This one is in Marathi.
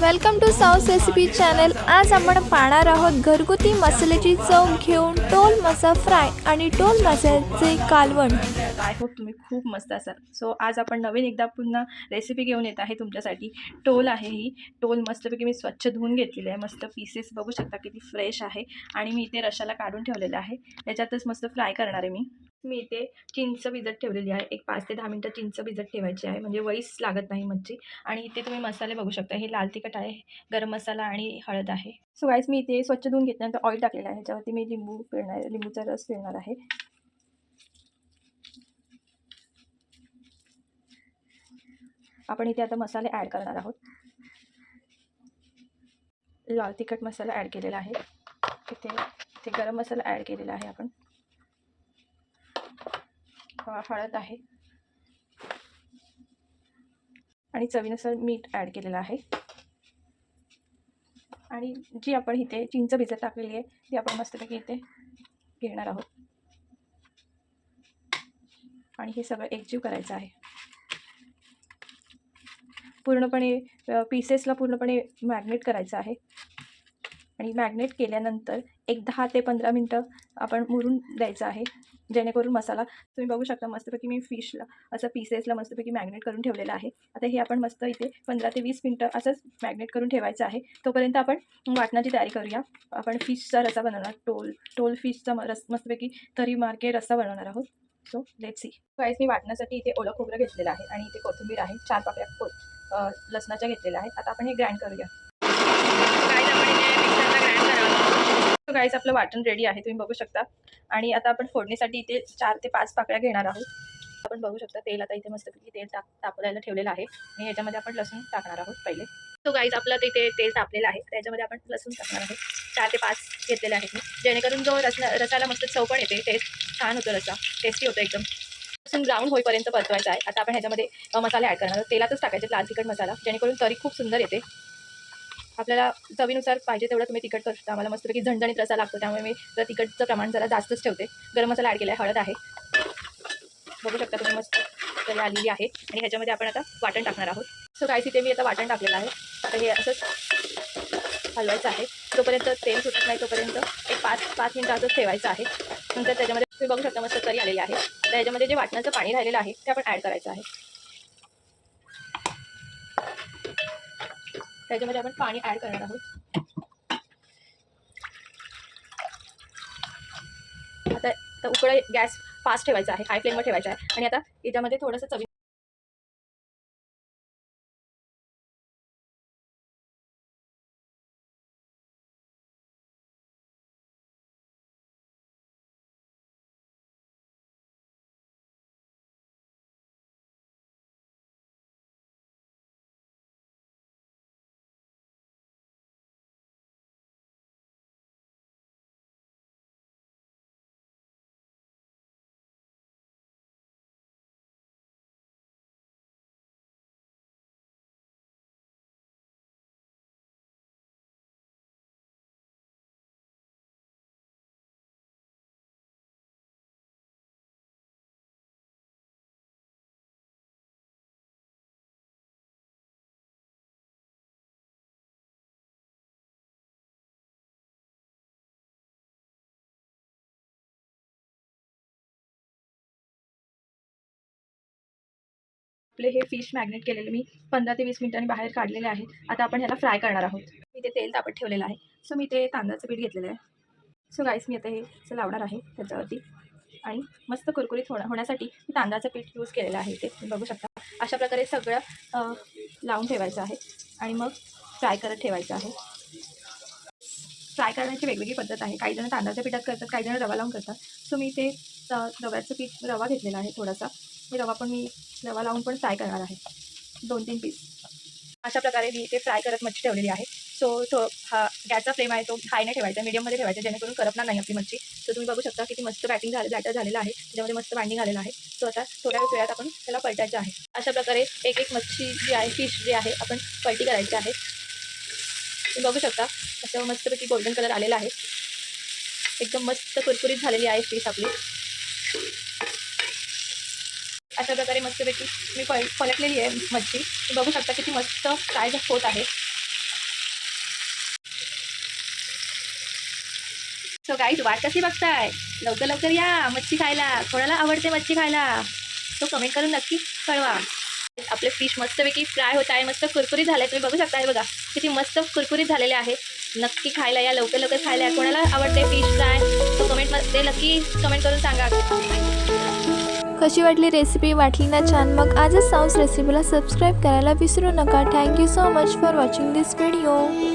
Welcome to south recipe channel. आज आपण पाहणार आहोत घरगुती मसाल्याची चव घेऊन टोल मसाला फ्राय आणि टोल मसाल्याचे कालवण। आय होप तुम्ही खूप मस्त असाल। सो आज आपण नवीन एकदा पुन्हा रेसिपी घेऊन येत आहे तुमच्यासाठी। टोल आहे ही टोल मस्तपैकी मी स्वच्छ धुवून घेतलेली आहे। मस्त पीसेस बघू शकता किती फ्रेश आहे आणि मी इथे रशाला काढून ठेवलेलं आहे। त्याच्यातच मस्त फ्राय करणार आहे मी इथे चिंच भिजत ठेवलेली आहे। एक 5 ते 10 मिनिटं चिंच भिजत ठेवायची आहे, म्हणजे वैस लागत नाही मच्छी। आणि इथे तुम्ही मसाले बघू शकता, हे लाल तिखट आहे, गरम मसाला आणि हळद आहे। सो गाईस मी इथे स्वच्छ धुवून घेतल्यानंतर ऑइल टाकलेलं आहे। ह्याच्यावरती मी लिंबूचा रस पिळणार आहे। आपण इथे आता मसाले ॲड करणार आहोत। लाल तिखट मसाला ॲड केलेला आहे, इथे गरम मसाला ॲड केलेला आहे आपण। हळद आहे आणि चवीनुसार मीठ ॲड केलेलं आहे। आणि जी आपण इथे चिंच भिजत टाकलेली आहे ती आपण मस्तपैकी इथे घेणार आहोत आणि हे सगळं एकजीव करायचं आहे। पूर्णपणे पीसेसला पूर्णपणे मॅग्नेट करायचं आहे आणि मॅग्नेट केल्यानंतर एक 10 ते 15 मिनटं आपण मुरून द्यायचं आहे, जेणेकरून मसाला तुम्ही बघू शकता मस्तपैकी मी फिशला असं पीसेसला मस्तपैकी मॅग्नेट करून ठेवलेलं आहे। आता हे आपण मस्त इथे 15 ते 20 मिनटं असंच मॅग्नेट करून ठेवायचं आहे। तोपर्यंत आपण वाटणाची तयारी करूया। आपण फिशचा रस्सा बनवणार, टोल फिशचा मस्तपैकी तरी मार्के रस्सा बनवणार आहोत। सो लेट्स सी गाईस, मी वाटण्यासाठी इथे ओलं खोबरं घेतलेलं आहे आणि इथे कोथिंबीर आहे, 4 पाकळ्या लसणाच्या घेतलेल्या आहेत। आता आपण हे ग्राइंड करूया। गाईस आपलं वाटण रेडी आहे, तुम्ही बघू शकता। आणि आता आपण फोडणीसाठी इथे 4 ते 5 पाकळ्या घेणार आहोत। आपण बघू शकता तेल आता इथे मस्तपैकी तेल तापवायला ठेवलेलं आहे आणि याच्यामध्ये आपण लसूण टाकणार आहोत पहिले। तो गाईस आपलं तिथे तेल तापलेलं आहे, त्याच्यामध्ये आपण लसूण टाकणार आहोत। 4 ते 5 घेतलेले आहेत मी, जेणेकरून जो रसाला मस्त चव पण येते, टेस्ट छान होतो, रसा टेस्टी होतो एकदम। लसूण ब्राऊन होईपर्यंत परतवायचा आहे। आता आपण ह्याच्यामध्ये मसाले ॲड करणार आहोत, तेलातच टाकायचे लाल तिखट मसाला, जेणेकरून तरी खूप सुंदर येते। आपल्याला चवीनुसार पाहिजे तेवढं तुम्ही तिखट करू शकता। आम्हाला मस्तपैकी झणझणीत रसा लागतो, त्यामुळे मी तिखटचं प्रमाण जरा जास्तच ठेवते। गरम मसाला ॲड केला आहे, हळद आहे, बघू शकता तुम्ही, मस्त तरी आलेली आहे। आणि ह्याच्यामध्ये आपण आता वाटण टाकणार आहोत। सो गाईस इथे मी आता वाटण टाकलेलं आहे। आता हे असंच हलवायचं आहे, जोपर्यंत तेल सुटत नाही तोपर्यंत एक 5 मिनिटं असंच ठेवायचं आहे। नंतर त्याच्यामध्ये तुम्ही बघू शकता मस्त तरी आलेली आहे। आता ह्याच्यामध्ये जे वाटणाचं पाणी राहिलेलं आहे ते आपण ॲड करायचं आहे। त्याच्यामध्ये आपण पाणी ॲड करणार आहोत। आता उकळी गॅस फास्ट ठेवायचा आहे, हाय फ्लेमवर ठेवायचा आहे। आणि आता याच्यामध्ये थोडंसं चवी आपले हे फिश मॅग्नेट केलेले मी 15 ते 20 मिनिटांनी बाहेर काढलेले आहे। आता आपण ह्याला फ्राय करणार आहोत। मी ते तेल तापत ठेवलेलं आहे। सो मी ते तांदळाचं पीठ घेतलेलं आहे। सो गाईस मी आता हे असं लावणार आहे त्याच्यावरती आणि मस्त कुरकुरीत होण्यासाठी मी तांदळाचं पीठ यूज केलेलं आहे। ते तुम्ही बघू शकता, अशा प्रकारे सगळं लावून ठेवायचं आहे आणि मग फ्राय करत ठेवायचं आहे। फ्राय करण्याची वेगवेगळी पद्धत आहे, काही जण तांदळाच्या पिठात करतात, काही जण रवा लावून करतात। सो मी ते रव्याचं पीठ रवा घेतलेला आहे थोडासा, मी रवा लावून पण फ्राय करणार आहे, 2-3 पीस। अशा प्रकारे मी ते फ्राय करत मच्छी ठेवलेली आहे। सो हा गॅसचा फ्लेम आहे तो हाय नाही ठेवायचा, मीडियममध्ये ठेवायचा, जेणेकरून करपणार नाही आपली मच्छी। तर तुम्ही बघू शकता किती मस्त बॅटर झालेलं आहे, त्याच्यामध्ये मस्त बाइंडिंग आलेलं आहे। सो आता थोड्या वेळात आपण त्याला पलटायचं आहे। अशा प्रकारे एक मच्छी जी आहे, फिश जी आहे, आपण पलटी करायची आहे। तुम्ही बघू शकता असं मस्तपैकी गोल्डन कलर आलेला आहे, एकदम मस्त कुरकुरीत झालेली आहे फिश आपली। अशा प्रकारे मस्तपैकी मी पलटलेली आहे मच्छी, तुम्ही बघू शकता किती मस्त फ्राय होत आहे। सो गाईज वाट कशी बघताय, लवकर लवकर या मच्छी खायला. कोणाला आवडते मच्छी खायला तो कमेंट करून नक्की कळवा. आपले फिश मस्तपैकी फ्राय होत आहे, मस्त कुरकुरीत झाले. तुम्ही बघू शकता, हे बघा किती मस्त कुरकुरीत झालेले आहे. नक्की खायला या, लवकर लवकर खायला या. कोणाला आवडते फिश फ्राय तो कमेंटमध्ये नक्की कमेंट करून सांगा. कशी वाटली रेसिपी? वाटली ना छान? मग आजच साऊंड्स रेसिपीला सबस्क्राईब करायला विसरू नका. Thank you so much for watching this video.